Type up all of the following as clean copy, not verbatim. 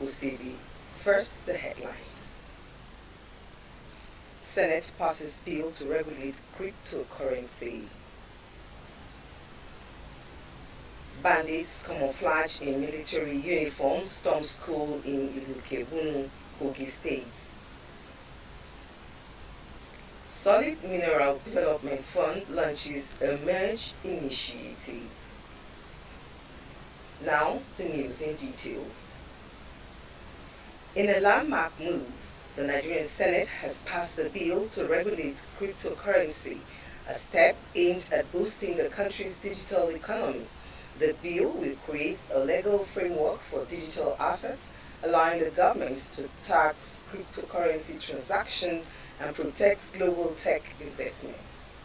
Usibi. First, the headlines. Senate passes bill to regulate cryptocurrency. Bandits camouflaged in military uniforms storm school in Ilukebunu, Kogi State. Solid Minerals Development Fund launches a merge initiative. Now, the news in details. In a landmark move, the Nigerian Senate has passed a bill to regulate cryptocurrency, a step aimed at boosting the country's digital economy. The bill will create a legal framework for digital assets, allowing the government to tax cryptocurrency transactions and protect global tech investments.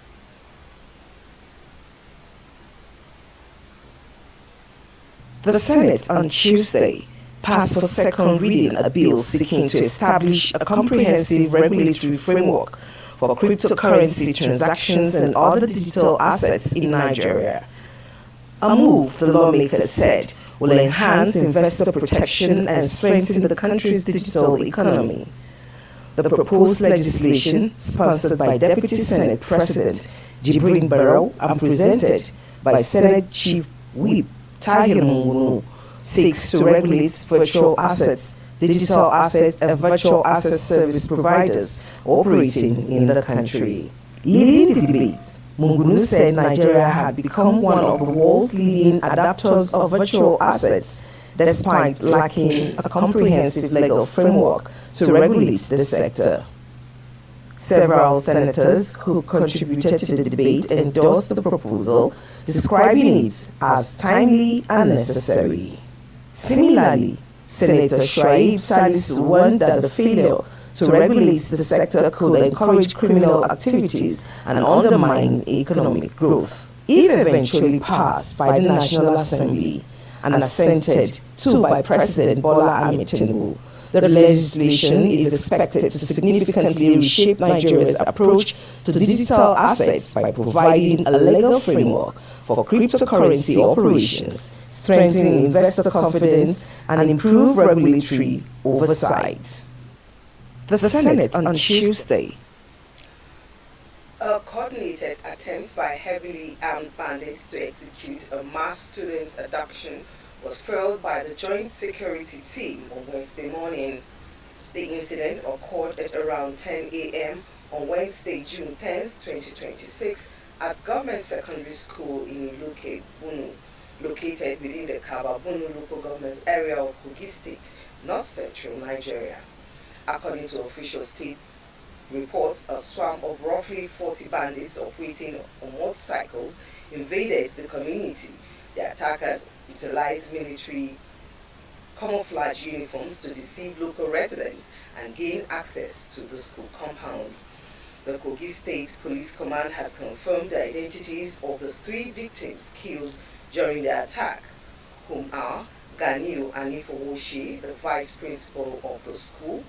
The Senate on Tuesday passed for second reading a bill seeking to establish a comprehensive regulatory framework for cryptocurrency transactions and other digital assets in Nigeria. A move, the lawmakers said, will enhance investor protection and strengthen the country's digital economy. The proposed legislation, sponsored by Deputy Senate President Jibrin Barrow and presented by Senate Chief Whip Tahir Mungunu, seeks to regulate virtual assets, digital assets, and virtual asset service providers operating in the country. Leading the debates, Mungunu said Nigeria had become one of the world's leading adapters of virtual assets, despite lacking a comprehensive legal framework to regulate the sector. Several senators who contributed to the debate endorsed the proposal, describing it as timely and necessary. Similarly, Senator Shuaib Salisu warned that the failure to regulate the sector could encourage criminal activities and undermine economic growth. If eventually passed by the National Assembly and assented to by President Bola Ahmed Tinubu, the legislation is expected to significantly reshape Nigeria's approach to digital assets by providing a legal framework for cryptocurrency operations, strengthening investor confidence, and improve regulatory oversight. The Senate on Tuesday. A coordinated attempt by heavily armed bandits to execute a mass student abduction was foiled by the Joint Security Team on Wednesday morning. The incident occurred at around 10 a.m. on Wednesday, June 10, 2026, at Government Secondary School in Iluke Bunu, located within the Kababunu local government area of Kogi State, north-central Nigeria. According to official states reports, a swarm of roughly 40 bandits operating on motorcycles invaded the community. The attackers utilized military camouflage uniforms to deceive local residents and gain access to the school compound. The Kogi State Police Command has confirmed the identities of the 3 victims killed during the attack, whom are Ganiu Anifowoshi, the vice principal of the school,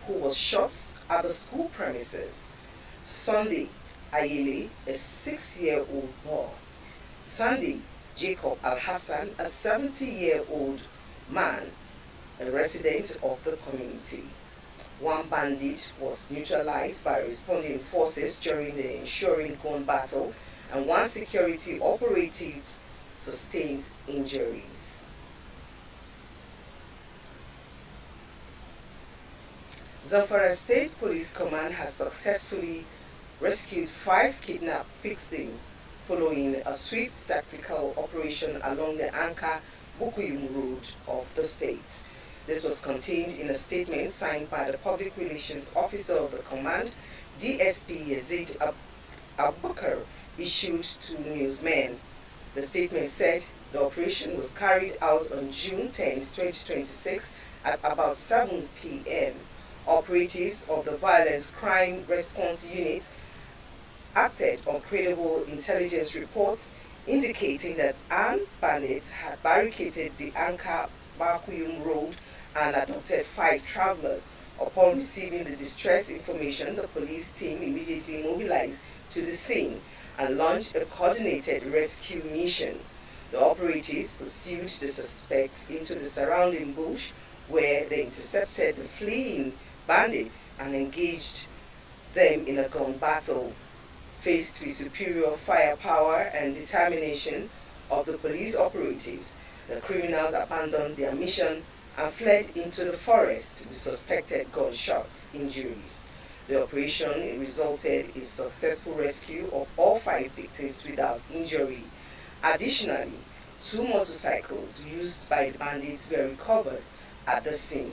who was shot at the school premises; Sunday Ayele, a 6-year-old boy; Sunday Jacob Al-Hassan, a 70-year-old man, a resident of the community. One bandit was neutralized by responding forces during the ensuing gun battle, and one security operative sustained injuries. Zamfara State Police Command has successfully rescued 5 kidnapped victims following a swift tactical operation along the Anka Bukuyum Road of the state. This was contained in a statement signed by the Public Relations Officer of the Command, DSP Yazid Abubakar, issued to newsmen. The statement said the operation was carried out on June 10, 2026 at about 7 p.m. Operatives of the Violence Crime Response Unit acted on credible intelligence reports indicating that armed bandits had barricaded the Anka Bakuyum Road and abducted 5 travelers. Upon receiving the distress information, the police team immediately mobilized to the scene and launched a coordinated rescue mission. The operatives pursued the suspects into the surrounding bush, where they intercepted the fleeing bandits and engaged them in a gun battle. Faced with superior firepower and determination of the police operatives, the criminals abandoned their mission and fled into the forest with suspected gunshot injuries. The operation resulted in successful rescue of all 5 victims without injury. Additionally, 2 motorcycles used by the bandits were recovered at the scene.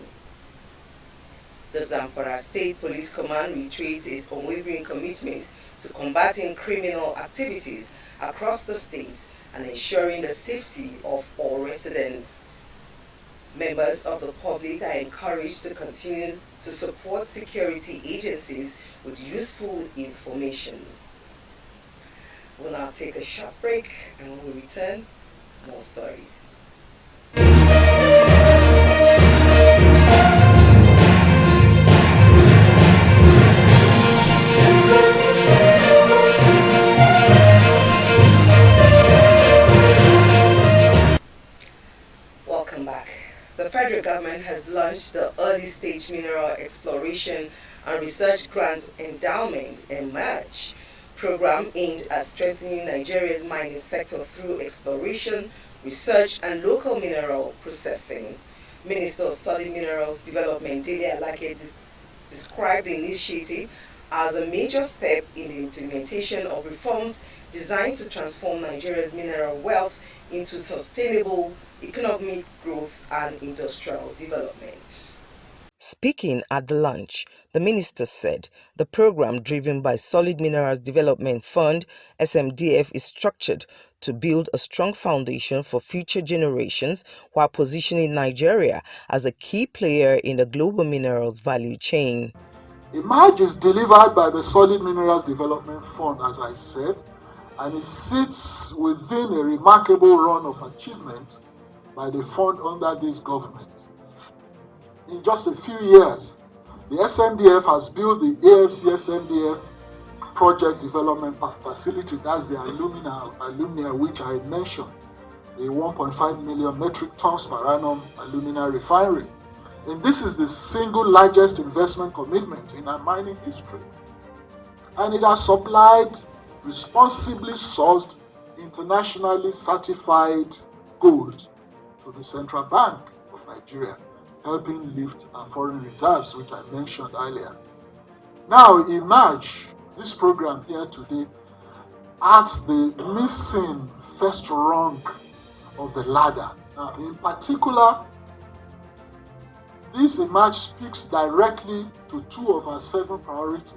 The Zamfara State Police Command reiterates its unwavering commitment to combating criminal activities across the state and ensuring the safety of all residents. Members of the public are encouraged to continue to support security agencies with useful information. We'll now take a short break, and when we return, more stories. Welcome back. The federal government has launched the Early Stage Mineral Exploration and Research Grant Endowment (EMERGE) program aimed at strengthening Nigeria's mining sector through exploration, research, and local mineral processing. Minister of Solid Minerals Development Dele Alake described the initiative as a major step in the implementation of reforms designed to transform Nigeria's mineral wealth into sustainable economic growth and industrial development. Speaking at the launch, the minister said the program driven by Solid Minerals Development Fund (SMDF) is structured to build a strong foundation for future generations while positioning Nigeria as a key player in the global minerals value chain. EMERGE is delivered by the Solid Minerals Development Fund, as I said, and it sits within a remarkable run of achievement by the fund under this government. In just a few years, the SMDF has built the AFC SMDF Project Development Facility, that's the alumina which I mentioned, the 1.5 million metric tons per annum alumina refinery. And this is the single largest investment commitment in our mining history. And it has supplied responsibly sourced, internationally certified gold to the Central Bank of Nigeria, helping lift our foreign reserves, which I mentioned earlier. Now, EMERGE, this program here today, adds the missing first rung of the ladder. Now, in particular, this EMERGE speaks directly to 2 of our 7 priorities.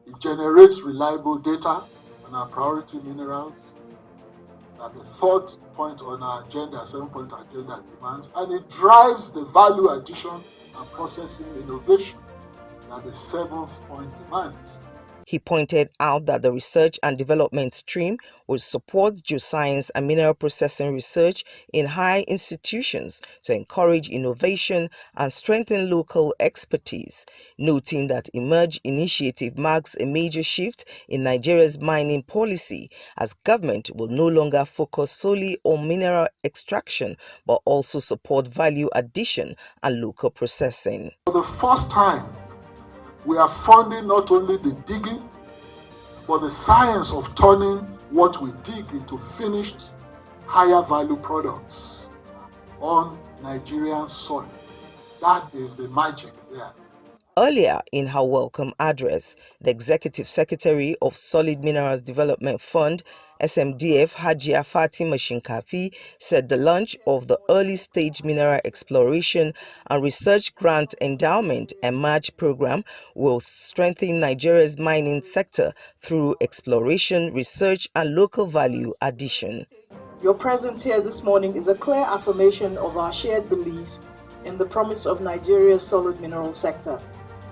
It generates reliable data on our priority minerals, that the 3rd point on our agenda, 7-point agenda demands, and it drives the value addition and processing innovation that the 7th point demands. He pointed out that the research and development stream will support geoscience and mineral processing research in high institutions to encourage innovation and strengthen local expertise, noting that EMERGE initiative marks a major shift in Nigeria's mining policy, as government will no longer focus solely on mineral extraction but also support value addition and local processing. For the first time, we are funding not only the digging, but the science of turning what we dig into finished, higher value products on Nigerian soil. That is the magic there. Earlier in her welcome address, the Executive Secretary of Solid Minerals Development Fund, SMDF, Hajia Fatima Shinkafi, said the launch of the Early Stage Mineral Exploration and Research Grant Endowment (EMERGE) program will strengthen Nigeria's mining sector through exploration, research, and local value addition. Your presence here this morning is a clear affirmation of our shared belief in the promise of Nigeria's solid mineral sector,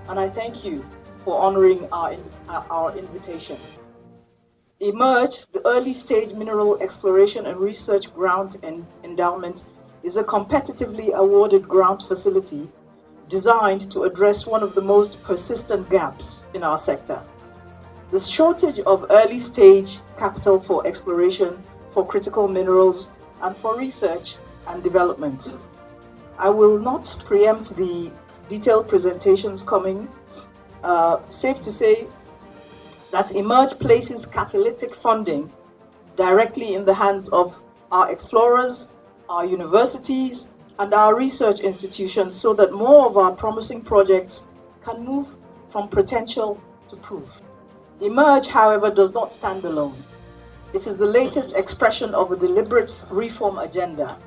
and I thank you for honoring our invitation. EMERGE, the Early Stage Mineral Exploration and Research Grant and Endowment, is a competitively awarded grant facility designed to address one of the most persistent gaps in our sector: the shortage of early-stage capital for exploration, for critical minerals, and for research and development. I will not preempt the detailed presentations coming. Safe to say that eMERGE places catalytic funding directly in the hands of our explorers, our universities, and our research institutions so that more of our promising projects can move from potential to proof. eMERGE, however, does not stand alone. It is the latest expression of a deliberate reform agenda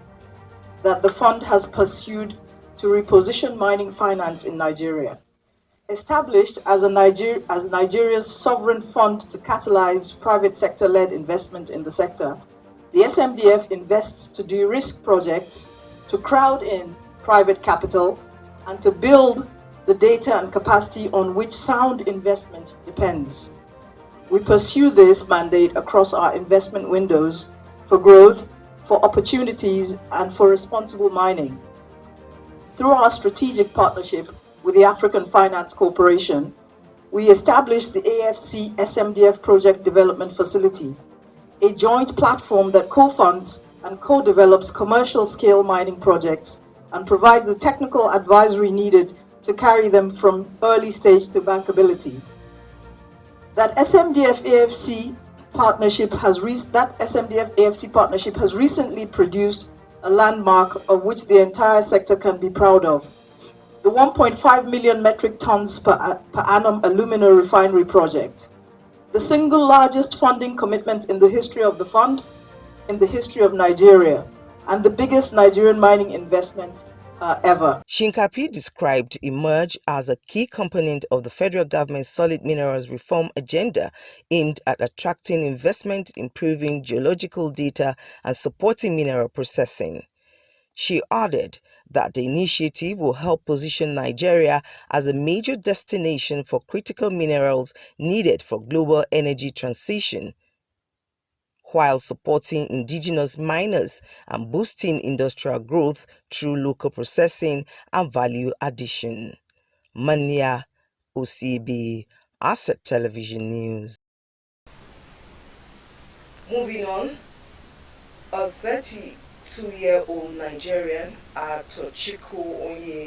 that the fund has pursued to reposition mining finance in Nigeria. Established as Nigeria's sovereign fund to catalyze private sector-led investment in the sector, the SMDF invests to de-risk projects, to crowd in private capital, and to build the data and capacity on which sound investment depends. We pursue this mandate across our investment windows for growth, for opportunities, and for responsible mining. Through our strategic partnership with the African Finance Corporation, we established the AFC SMDF Project Development Facility, a joint platform that co-funds and co-develops commercial-scale mining projects and provides the technical advisory needed to carry them from early stage to bankability. That SMDF-AFC partnership has recently produced a landmark of which the entire sector can be proud of. The 1.5 million metric tons per annum alumina refinery project, the single largest funding commitment in the history of the fund, in the history of Nigeria, and the biggest Nigerian mining investment ever. Shinkapi described eMERGE as a key component of the federal government's solid minerals reform agenda aimed at attracting investment, improving geological data, and supporting mineral processing. She added that the initiative will help position Nigeria as a major destination for critical minerals needed for global energy transition, while supporting indigenous miners and boosting industrial growth through local processing and value addition. Mania OCB, Asset Television News. Moving on, a 32-year-old Nigerian, Atochukwu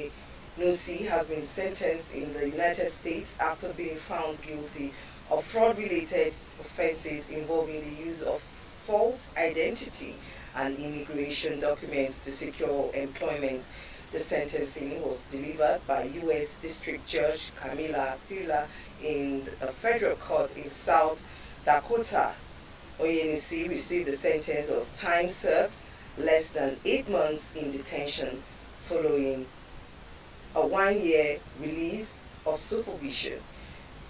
Onyenusi, has been sentenced in the United States after being found guilty of fraud-related offenses involving the use of false identity and immigration documents to secure employment. The sentencing was delivered by U.S. District Judge Camilla Thila in a federal court in South Dakota. Onyenusi received a sentence of time served, less than 8 months in detention, following a 1-year release of supervision.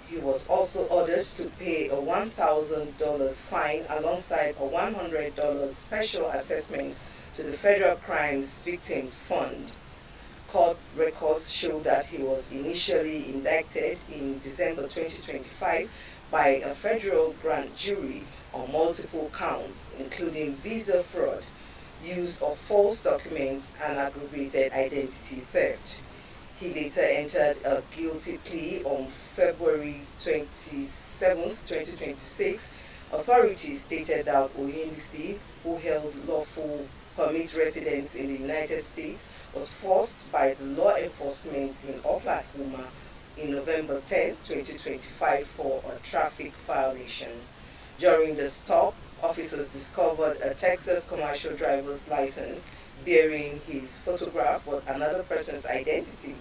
He was also ordered to pay a $1,000 fine alongside a $100 special assessment to the Federal Crimes Victims Fund. Court records show that he was initially indicted in December 2025 by a federal grand jury on multiple counts, including visa fraud, use of false documents, and aggravated identity theft. He later entered a guilty plea on February 27, 2026. Authorities stated that Onyenusi, who held lawful permit residence in the United States, was forced by the law enforcement in Oklahoma in November 10, 2025 for a traffic violation. During the stop, officers discovered a Texas commercial driver's license bearing his photograph but another person's identity.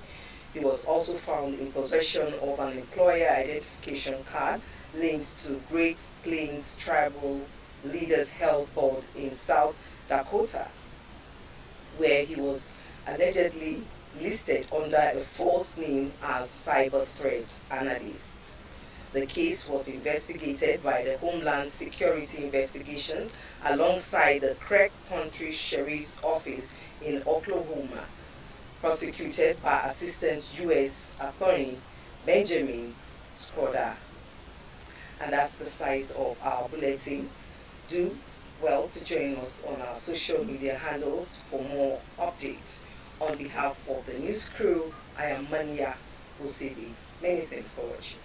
He was also found in possession of an employer identification card linked to Great Plains Tribal Leaders Health Board in South Dakota, where he was allegedly listed under a false name as cyber threat analyst. The case was investigated by the Homeland Security Investigations alongside the Craig County Sheriff's Office in Oklahoma, prosecuted by Assistant U.S. Attorney Benjamin Skroda. And that's the size of our bulletin. Do well to join us on our social media handles for more updates. On behalf of the news crew, I am Mania OCB. Many thanks for watching.